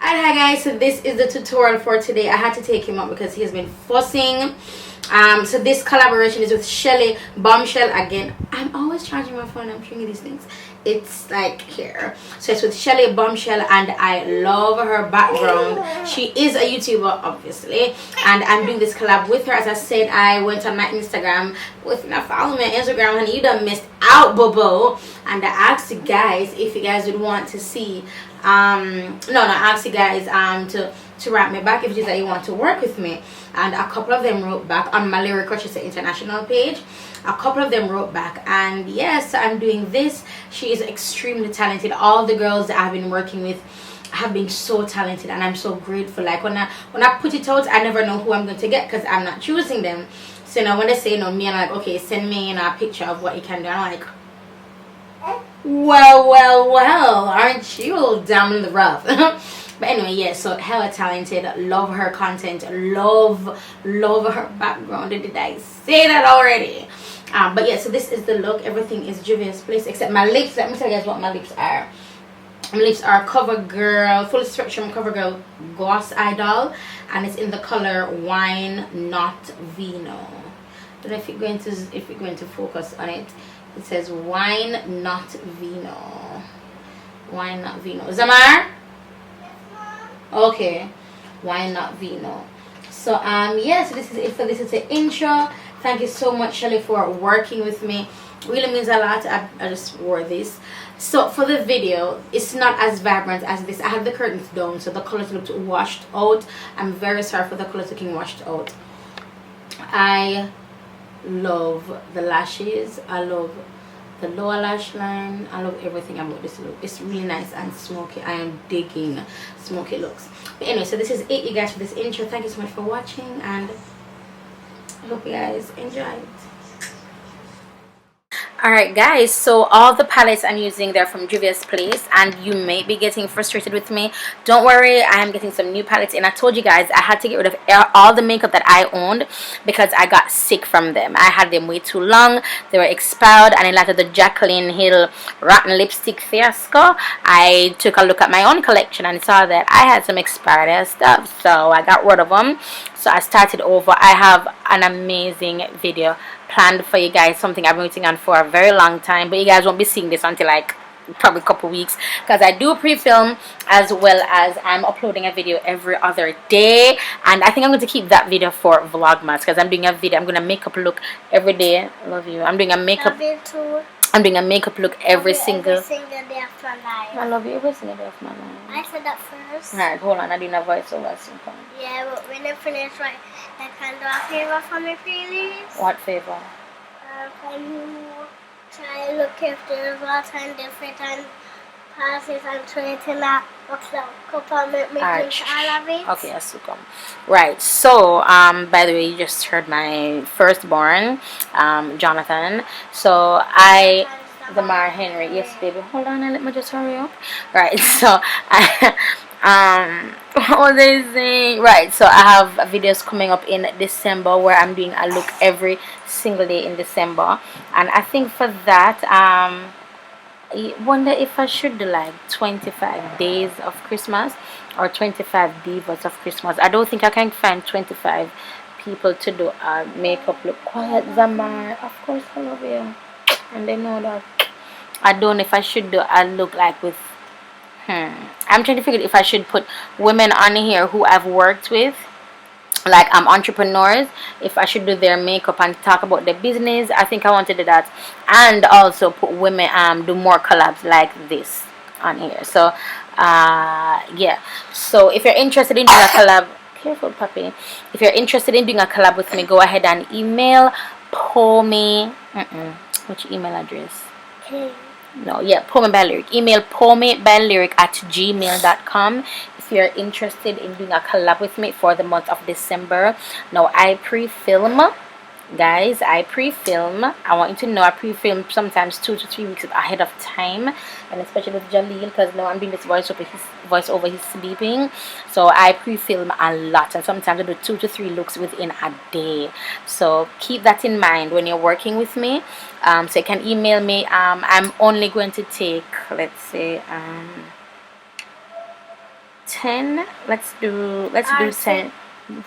Alright, hi guys, so this is the tutorial for today. I had to take him up because he has been fussing. So this collaboration is with Shelly, bombSHELL. Again, I'm always charging my phone. I'm showing you these things. It's like here. So it's with Shelly, bombSHELL, and I love her background. She is a YouTuber, obviously, and I'm doing this collab with her. As I said, I went on my Instagram. If you're not following me on Instagram, honey, you done missed out, bobo. And I asked you guys if you guys would want to see I asked you guys to write me back if it is that you want to work with me, and a couple of them wrote back on my LyricRochester international page. A couple of them wrote back, and yes, I'm doing this. She is extremely talented. All the girls that I've been working with have been so talented, and I'm so grateful. Like when I put it out, I never know who I'm going to get because I'm not choosing them. So now when they say me, I'm like, okay, send me a picture of what you can do. I'm like, well, aren't you down in the rough? But anyway, yeah, so hella talented. Love her content. Love her background. Did I say that already? But yeah, so this is the look. Everything is Juvia's Place except my lips. Let me tell you guys what my lips are. My lips are CoverGirl, Full Spectrum CoverGirl Gloss Idol, and it's in the color Wine Not Vino. I don't know if you're going to focus on it. It says Wine Not Vino. Wine Not Vino. Zamar? Okay. Wine Not Vino. So yeah, so this is it for this. It's an intro. Thank you so much, Shelly, for working with me. Really means a lot. I just wore this. So for the video, it's not as vibrant as this. I have the curtains down, so the colors looked washed out. I'm very sorry for the colors looking washed out. I love the lashes. I love the lower lash line. I love everything about this look. It's really nice and smoky. I am digging smoky looks. But anyway, so this is it, you guys, for this intro. Thank you so much for watching, and I hope you guys enjoy it. Alright guys, so all the palettes I'm using, they're from Juvia's Place, and you may be getting frustrated with me. Don't worry, I am getting some new palettes, and I told you guys I had to get rid of all the makeup that I owned because I got sick from them. I had them way too long, they were expired, and in light of the Jaclyn Hill rotten lipstick fiasco, I took a look at my own collection and saw that I had some expired stuff, so I got rid of them. So I started over. I have an amazing video planned for you guys, something I've been waiting on for a very long time, but you guys won't be seeing this until like probably a couple weeks, because I do pre-film as well as I'm uploading a video every other day, and I think I'm going to keep that video for Vlogmas because I'm doing a video. I'm going to makeup look every day. Love you. I'm doing a makeup. Love you too. I'm doing a makeup look every single day of my life. I love you every single day of my life. I said that first. Alright, hold on. I'm doing a voiceover. Yeah, but when I finish, right, I can do a favor for me, please. What favor? Can you try to look if there's lots and different and passes and try to not look up and make me drink all of it? Okay, yes, come. Right, so by the way, you just heard my firstborn, Jonathan. So the Mar Henry, yes baby, hold on and let me just hurry up. Right, so what was I saying? Right, so I have videos coming up in December where I'm doing a look every single day in December, and I think for that I wonder if I should do like 25 days of Christmas or 25 divas of Christmas. I don't think I can find 25 people to do a makeup look. Quiet, Zamar, of course I love you, and they know that. I don't know if I should do a look like with I'm trying to figure if I should put women on here who I've worked with, like entrepreneurs, if I should do their makeup and talk about their business. I think I want to do that, and also put women do more collabs like this on here. So yeah, so if you're interested in doing a collab, careful puppy, if you're interested in doing a collab with me, go ahead and email Pomi. Which email address? No, yeah, Pomi by Lyric. Email pomibylyric@gmail.com if you're interested in doing a collab with me for the month of December. Now, I pre-film, guys. I pre-film. I want you to know I pre-film sometimes 2 to 3 weeks ahead of time, and especially with Jaleel, because now I'm doing this voiceover. He's sleeping, so I pre-film a lot, and sometimes I do 2 to 3 looks within a day. So keep that in mind when you're working with me. So you can email me. I'm only going to take, let's say, 10. Let's do 10.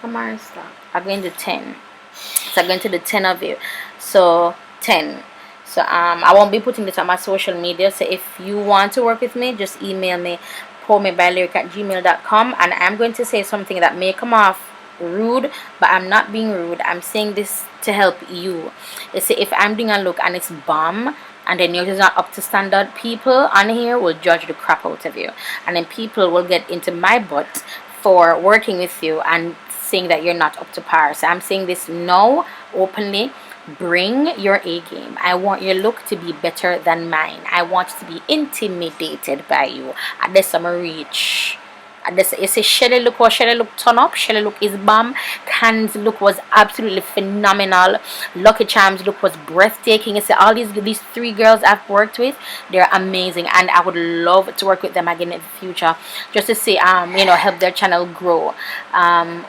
Come on, stop. I'm going to 10. So I'm going to do 10 of you. So 10. So I won't be putting this on my social media. So if you want to work with me, just email me, pourmebylyric@gmail.com, and I'm going to say something that may come off rude, but I'm not being rude. I'm saying this to help you. You see, if I'm doing a look and it's bomb, and then yours is not up to standard, people on here will judge the crap out of you, and then people will get into my butt for working with you and saying that you're not up to par. So I'm saying this now openly. Bring your A game. I want your look to be better than mine. I want to be intimidated by you. At this summer reach. At this, you see Shelly look, how Shelly look turn up. Shelly look is bomb. Can's look was absolutely phenomenal. Lucky Charms look was breathtaking. You see all these 3 girls I've worked with, they're amazing, and I would love to work with them again in the future, just to see you know, help their channel grow.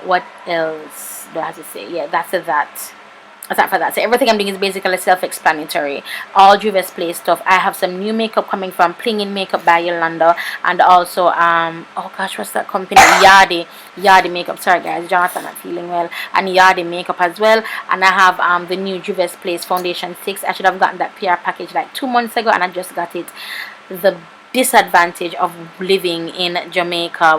What else do I have to say? Yeah, that's that. Aside for that, so everything I'm doing is basically self-explanatory. All Juvia's Play stuff. I have some new makeup coming from Plingin Makeup by Yolanda, and also oh gosh, what's that company? Yardi Makeup. Sorry guys, Jonathan not feeling well, and Yardi Makeup as well. And I have the new Juvia's Place Foundation 6. I should have gotten that PR package like 2 months ago, and I just got it. The disadvantage of living in Jamaica,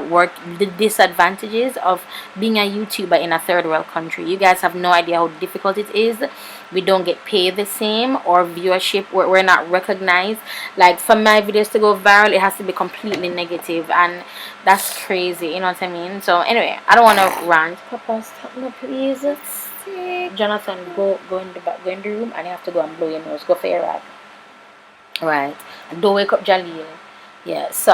the disadvantages of being a YouTuber in a third world country. You guys have no idea how difficult it is. We don't get paid the same, or viewership, we're not recognized. Like for my videos to go viral, it has to be completely negative, and that's crazy, you know what I mean? So anyway, I don't want to rant. Papa, stop me please. Jonathan, go in the room, and you have to go and blow your nose. Go for your ride. Right, and don't wake up Jaleel. Yeah, so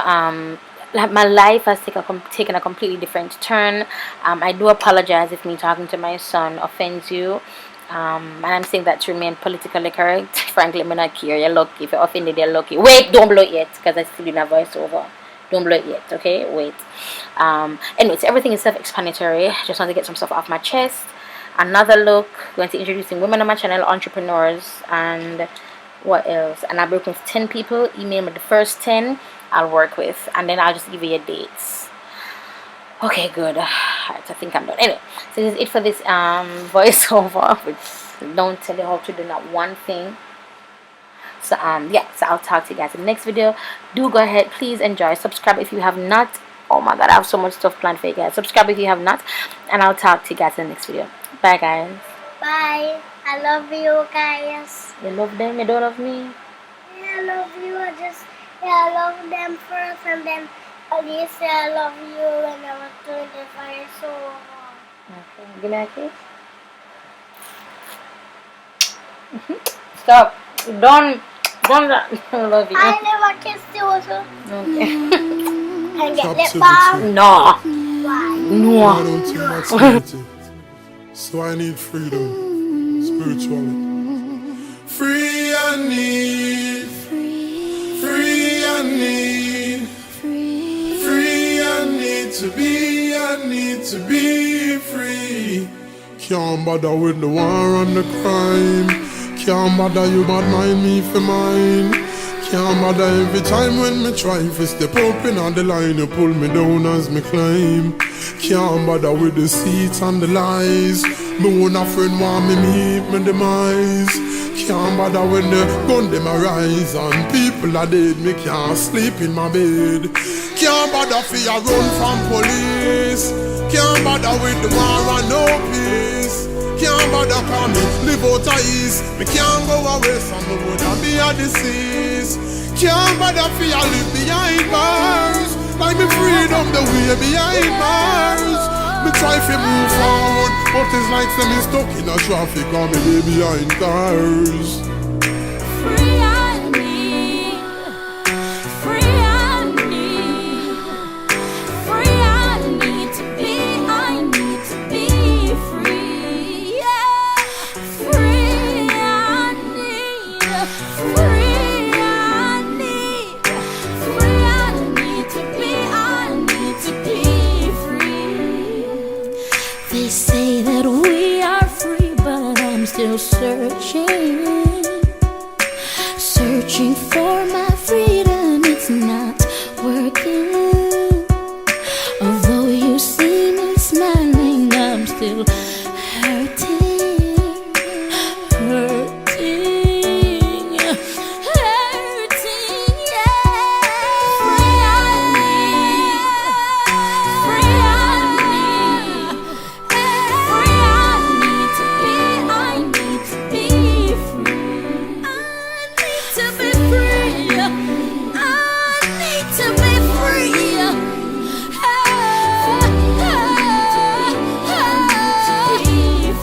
like my life has taken a completely different turn. I do apologize if me talking to my son offends you, and I'm saying that to remain politically correct. Frankly, I'm not care. You're lucky. If you're offended, you're lucky. Wait, don't blow it yet, because I still in a voiceover. Don't blow it yet, okay? Wait. Anyway, so everything is self-explanatory. Just want to get some stuff off my chest. Another look, going to introducing women on my channel, entrepreneurs, and what else? And I've broken with 10 people. Email me the first 10 I'll work with, and then I'll just give you your dates. Okay, good. Alright, so I think I'm done. Anyway, so this is it for this voiceover, which don't tell you how to do not one thing. So yeah, so I'll talk to you guys in the next video. Do go ahead, please enjoy, subscribe if you have not. Oh my god, I have so much stuff planned for you guys. Subscribe if you have not, and I'll talk to you guys in the next video. Bye guys. Bye. I love you guys. You love them? You don't love me? Yeah, I love you. I love them first, and then you say I love you when I was 25 so okay, give me a kiss. Stop. Don't I love you. I never kissed you also. Okay. And get lip balm. No. Why? No. I don't too much spirituality, so I need freedom spiritually. Free I need, free I need, free I need to be free. Can't bother with the war and the crime. Can't bother you but mind me for mine. Can't bother every time when me try to step up in on the line. You pull me down as me climb. Can't bother with the seats and the lies. Me own a friend want me meet me demise. Can't bother when the gun them arise and people are dead. Me can't sleep in my bed. Can't bother for you run from police. Can't bother with the war and no peace. Can't bother call me live out of east. Me can't go away from the wood and be a disease. Can't bother for you live behind bars. Like me freedom the way behind bars. Me try to move forward, but it's like say me stuck in a traffic or me lay behind cars. Free I need, free I need, free I need to be free, yeah. Free I need, free I need, free I need to be free. They say that we are free, but I'm still searching for my freedom. It's not working. you see me smiling, I'm still hurting, hurting, hurting, yeah. Free I need, free I need, free I need to be, I need to be free. I need to be free. I need to be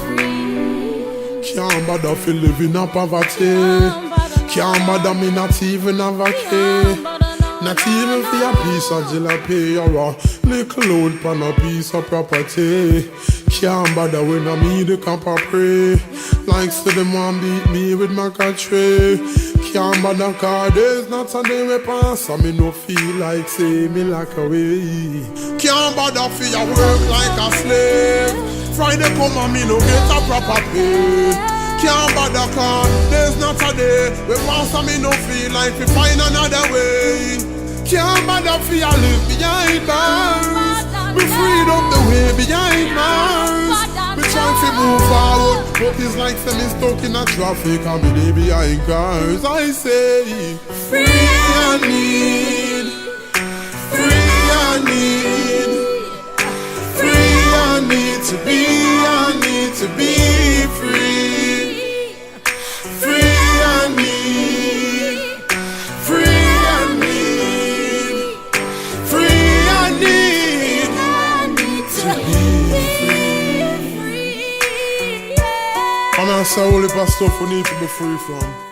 free. Can't bother fi live in a poverty. Can't bother me not even have a key. Not even for a piece of jalapeno or a little load pan a piece of property. Can't bother when I me the camp a pray. Like so them want beat me with my country. Can't bother cause there's not a day we pass and me no feel like say me like away. Can't bother for your work like a slave. Friday come and me no get a proper pay. Can't bother cause there's not a day we pass and me no feel like we find another way. Can't bother for your live behind bars. We freed up the way behind bars. We try to move forward, but it's like semi stuck in a traffic and me dey behind cars. I say, free I need, free I need, free I need to be, I need to be free. Free I need, free I need, free I need to be free. And that's all the stuff we need to be free from.